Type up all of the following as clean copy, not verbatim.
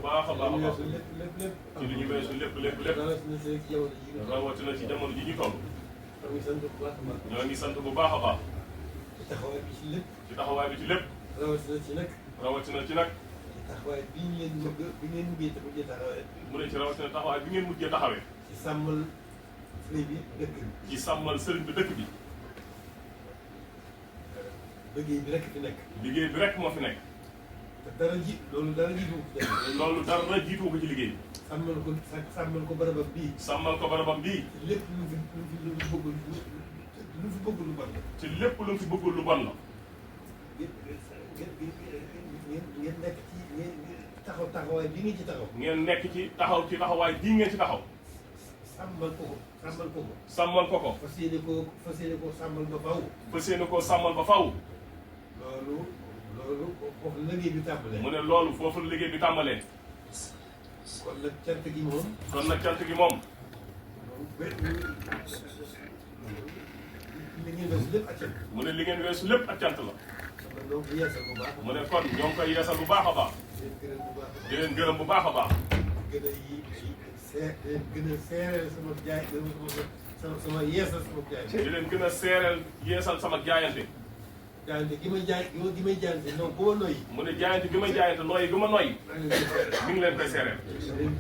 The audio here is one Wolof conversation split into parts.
baax a baax a baax lépp ci li ñu weesu lépp rawatina ci jamono ji ñu toll ñoo ngi sant bu baax a baax taxawaay bi ci lépp ci taxawaay bi ci lépp rawatina ci nag taxawaay bi ngeen mujjee taxawee mu ne ci rawatina taxawaay bi ngeen mujjee taxawee ci sàmmal sëriñ bi dëkk bi ci sàmmal sëriñ bi dëkk bi liggéey bi rek fi nekk liggéey bi rek moo fi nekk te loolu dara jiitu ko ci liggéey bi sàmmal ko barabam bii sàmmal ko barabam bii ci lépp lu fi bëggul lu bon la ci lépp lu fi bëggul lu bon la ngeen nekk ci taxawaay bii ngeen ci taxaw ngeen nekk ci taxawaay bii ngeen ci taxaw sàmmal ko ko sàmmal ko ko fas yéene ko sàmmal ba faw fas yéene koo sàmmal ba faw loolu foofu la liggéey bi tàmbalee mu ne loolu foofu la liggéey bi tàmbalee kon nag cant gi moom li ngeen weesu lépp ak cant mu ne li ngeen weesu lépp ak cant la donc yeesal bu baax mu ne kon ñoo ngi koy yeesal bu baax a baax di leen gërëm bu baax a baax gën a seereel sama jaay sama yeesal sama jaay di leen gën a seereel yeesal sama jaayante gi may jaayante non bu ma noyyi mu ne jaayante gi may jaayante nooyi gi ma noyyi mi ngi leen koy seereel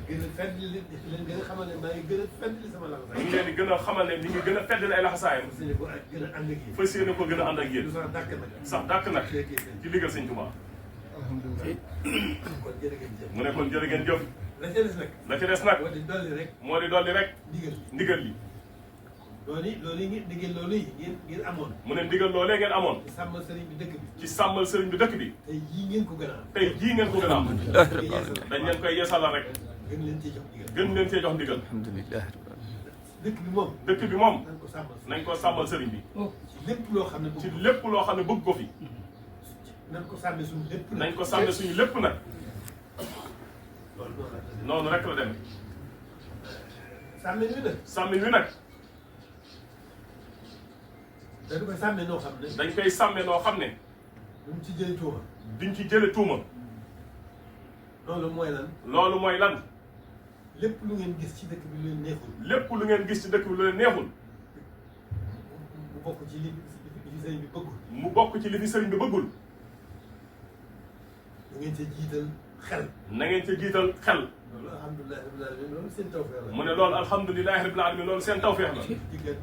gën a feddli leen gën a xamal ne maa ngi gën a feddli sama laxasaay mi ngi leen di gën a xamal ne mi ngi gën a feddli ay laxasaayam fas yéene ko gën a ànd ak yéen sax dàkk nag ci liggéey Sëñ Tuubaa mu ne kon jërë ngeen jëf la ca des nag moo di dolli rek ndigal li loolu ngeen amoon mu ne ndigal loolee ngeen amoon ci sàmmal sëriñ bi dëkk bi ci sàmmal sëriñ bi dëkk bi tey jii ngeen ko gën a am dañ leen koy yeesalal rek gën leen cee jox ndigal alhamdulilah dëkk bi moom nañ ko sàmmal sëriñ bi ci lépp loo xam ne bëgg ko fi nañ ko sàmme suñu lépp nañ ko sàmme suñu lépp nag noonu rek la demee sàmmin wi nag dañ koy sàmmee noo xam ne duñ ci jële tuuma loolu mooy lan lépp lu ngeen gis ci dëkk bi lu leen neexul mu bokk ci li fi sëriñ bi bëggul da ngeen ca jiital xel na ngeen ca jiital xel loolu alhamdulilah rabbil alamin loolu seen tawfeex la mu ne loolu alhamdulilahi rabbil alamin loolu seen tawfeex la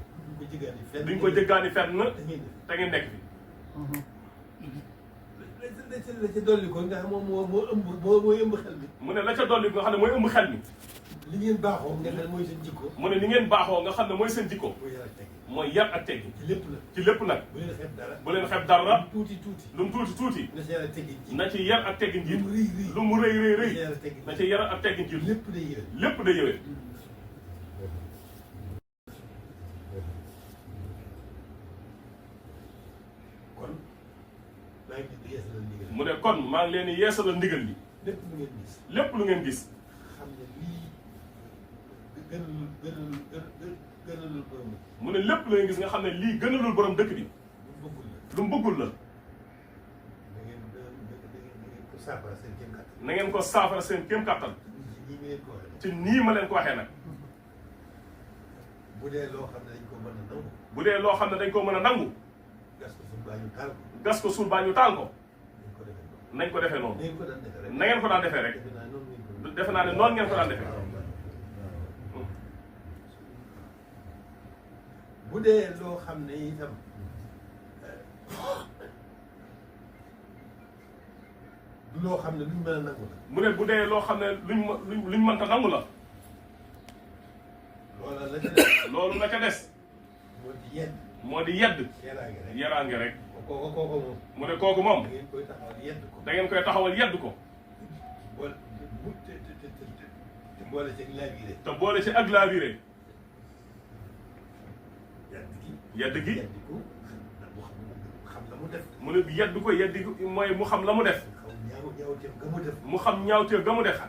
duñ ko jëggaani fenn te ngeen nekk fi la ca dolli ko nga xam moom mooy ëmb xel mi mu ne la ca dolli ko nga xam ne mooy ëmb xel mi li ngeen baaxoo nga xam ne mooy seen jikko mu ne li ngeen baaxoo nga xam ne mooy seen jikko mooy yar ak teggi ci lépp nag bu leen xeeb dara lu mu tuuti na ci yar ak teggin jiitu lu mu rëy na ci yar ak teggin jiitu lépp day yëwee mu ne kon maa ngi leen di yeesalal ndigal li lépp lu ngeen gis mu ne lépp lu ngeen gis nga xam ne lii gënalul borom dëkk bi lu mu bëggul la na ngeen ko saafara seen kéem kàttan ci nii ma leen ko waxee nag bu dee loo xam ne dañ ko mën a nangu bu dee loo xam ne dañ ko mën a nangu gas ko suul baa ñu taal ko nañ ko defee noonu na ngeen ko daan defee rek defe naa ne noonu ngeen ko daan defee bu dee loo xam ne itam du loo xam ne luñ mën a nangu la mu ne bu dee loo xam ne luñ mënta nangu la loolu la ca des moo di yedd yaraange rek mu ne kooku moom da ngeen koy taxawal yedd ko te boole ci ak laabire yedd gi mu ne yedd ko yedd gi mooy mu xam la mu def mu xam ñaawteef ga mu def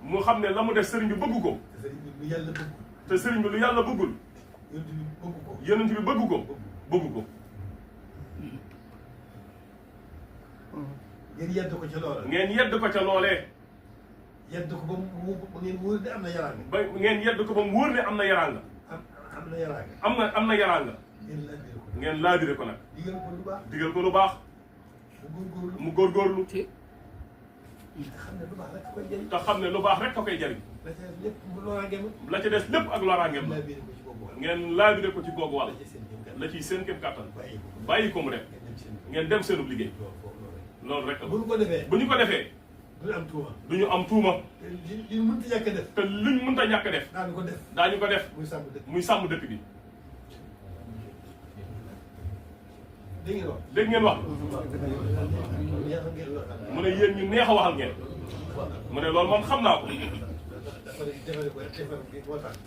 mu xam ne la mu def sëriñ bi bëgg ko te sëriñ bi lu yàlla bëggul yonent bi bëgg ko ngeen yedd ko ca loola. ngeen yedd ko ca loolee. yedd ko ba mu ngeen wóor ne am na yaraanga. ba ngeen yedd ko ba mu wóor ne am na yaraanga. am na yaraanga. am na yaraanga. ngeen laabire ko nag. digal ko lu baax. digal ko lu baax. mu góorgóorlu. te xam ne lu baax rek koy jëriñ. te xam ne lu baax rek ka koy jëriñ. la ca des lépp loraangeem. la ca des lépp ak loraangeem la. ngeen laabire ko ci googu wàll. la ciy seen kéem kàttan. bàyyi ko mu dem. ngeen dem seenub liggéey. loolu rek la. bu ñu ko defee. bu ñu ko defee. duñu am tuuma. duñu am tuuma. te li ñu mënta ñàkk a def. te luñ mënta ñàkk a def. daañu ko def. daañu ko def. muy sàmm dëkk dëkk bi. dégg ngeen wax. dégg ngeen wax. mu ne yéen ñu neex a waxal ngeen. mu ne loolu man xam naa ko.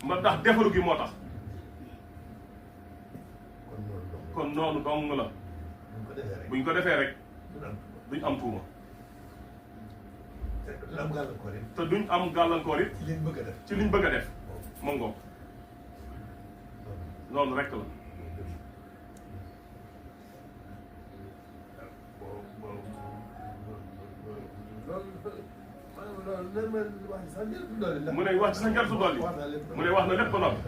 ma ndax defaru gi moo tax. kon noonu dong la. buñ ko defee rek. duñ am tuuma. te duñ am gàllankoor it. ci liñ bëgg a def. ci liñ bëgg a def. ma ngoog. loolu rek la. mu ne wax ci sa njortu dolli. mu ne wax na lépp ba noppi.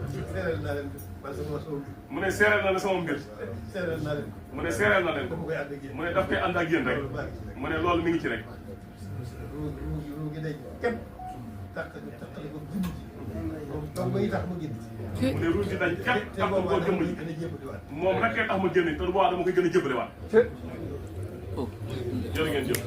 mu ne seereel na la sama mbir. mu ne seereel na leen ko. mu ne daf koy ànd ak yéen rek. mu ne loolu mi ngi ci rek. mu ne ruuj di dañ képp tax ko jëmm ji. moom rek tax ma génne te bu baax dama koy gën a jëbale waat. jërë ngeen jëf.